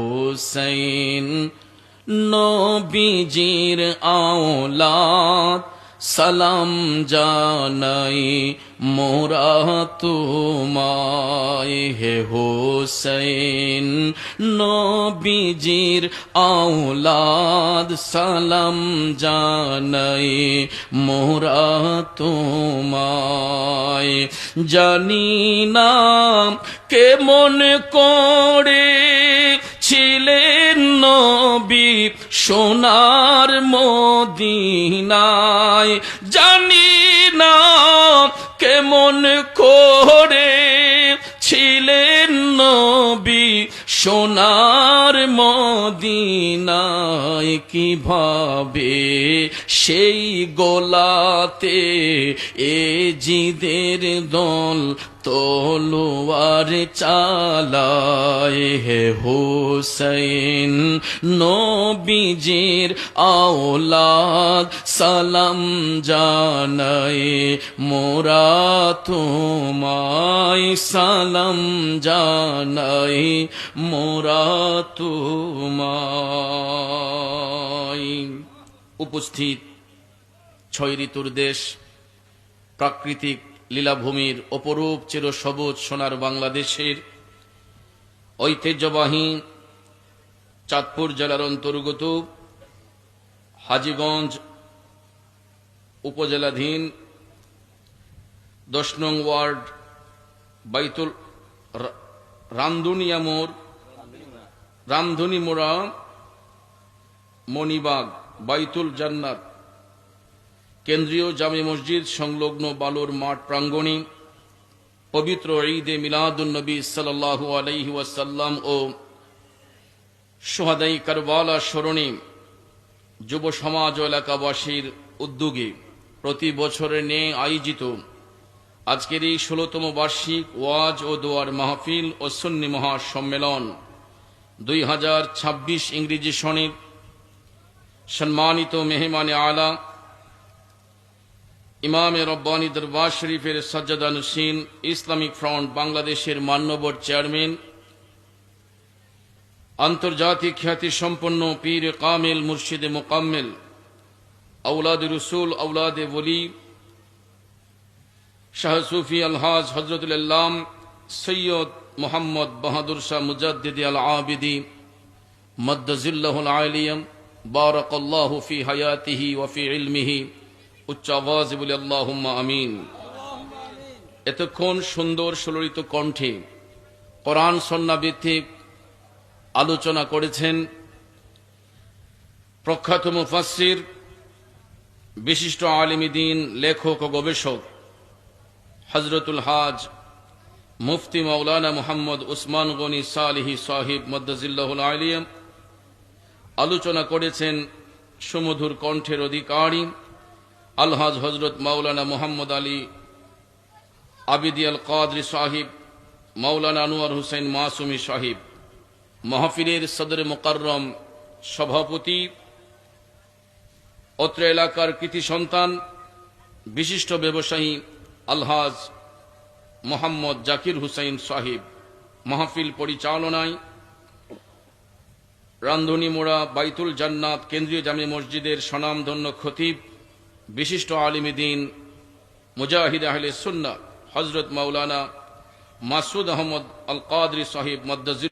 হুসাইন নবীজির আওলাদ সালাম জানাই মোরা তোমায় হে হুসাইন নবীজির আওলাদ সালাম জানাই মোরা তোমায় জানি না কেমন করে ছিলেন নবী সোনার মদিনায় জানি না কেমন করে ছিলেন নবী সোনার মদিনায় কিভাবে সেই গোলাতে এ জিদের দল তলোয়ার চালায় হে হুসাইন নবীজির আওলাদ সালাম জানাই মোরা তোমায় সালাম জানাই মোরা তোমায়। উপস্থিত ছয় ঋতুর দেশ প্রাকৃতিক লীলাভূমির অপরূপ চিরসবুজ সোনার বাংলাদেশের ঐতিহ্যবাহী চাঁদপুর জেলার অন্তর্গত হাজীগঞ্জ উপজেলাধীন 10 নং ওয়ার্ড বাইতুল রামধুনিমোড়া মণিবাগ বাইতুল জান্নাত কেন্দ্রীয় জামে মসজিদ সংলগ্ন বালুর মাঠ প্রাঙ্গণে পবিত্র ঈদে মিলাদুন্নবী সাল্লাল্লাহু আলাইহি ওয়াসাল্লাম ও শুহাদায়ে কারবালা স্মরণে যুব সমাজ ও এলাকাবাসীর উদ্যোগে প্রতি বছরের ন্যায় আয়োজিত আজকের এই 16তম বার্ষিক ওয়াজ ও দোয়ার মাহফিল ও সুন্নি মহাসম্মেলন 2026 ইংরেজি সনের সম্মানিত মেহমানে আলা ইমামে রব্বানী দরবার শরীফের সাজ্জাদানশীন ইসলামিক ফ্রন্ট বাংলাদেশের মান্যবর চেয়ারম্যান আন্তর্জাতিক খ্যাতি সম্পন্ন পীর কামিল মুর্শিদে মুকাম্মেল আওলাদ রসুল আওলাদে ওলি শাহ সুফি আলহাজ হযরতুল আল্লাম সৈয়দ মোহাম্মদ বাহাদুর শাহ মুজাদ্দিদি আল আবিদি মদ্দাজিল্লাহুল আলিয়াম বারাকাল্লাহু ফি হায়াতিহি ওয়া ফি ইলমিহি উচ্চ আওয়াজে বলি আল্লাহুম্মা আমিন। এতক্ষণ সুন্দর সুললিত কণ্ঠে কোরআন সুন্নাহ ভিত্তিক আলোচনা করেছেন প্রখ্যাত মুফাসসির বিশিষ্ট আলিম দ্বীন লেখক ও গবেষক হযরতুল হাজ মুফতি মাওলানা মুহাম্মদ উসমান গনি সালিহি সাহিব মদ্দাজিল্লাহুল আলিয়াম। আলোচনা করেছেন সুমধুর কণ্ঠের অধিকারী আলহাজ হজরত মাওলানা মুহাম্মদ আলী আবিদি আল কাদরি সাহিব মাওলানা আনোয়ার হুসাইন মাসুমি সাহিব। মাহফিলের সদরে মুকাররম সভাপতি অত্র এলাকার কৃতি সন্তান বিশিষ্ট ব্যবসায়ী আলহাজ মোহাম্মদ জাকির হুসাইন সাহিব। মাহফিল পরিচালনায় রামধুনিমোড়া বাইতুল জান্নাত কেন্দ্রীয় জামে মসজিদের স্বনামধন্য খতিব বিশিষ্ট আলিম দ্বীন মুজাহিদ আহলে সুন্নাহ হযরত মাওলানা মাসুদ আহমদ আল কাদরি সাহিব মদ্দাজিল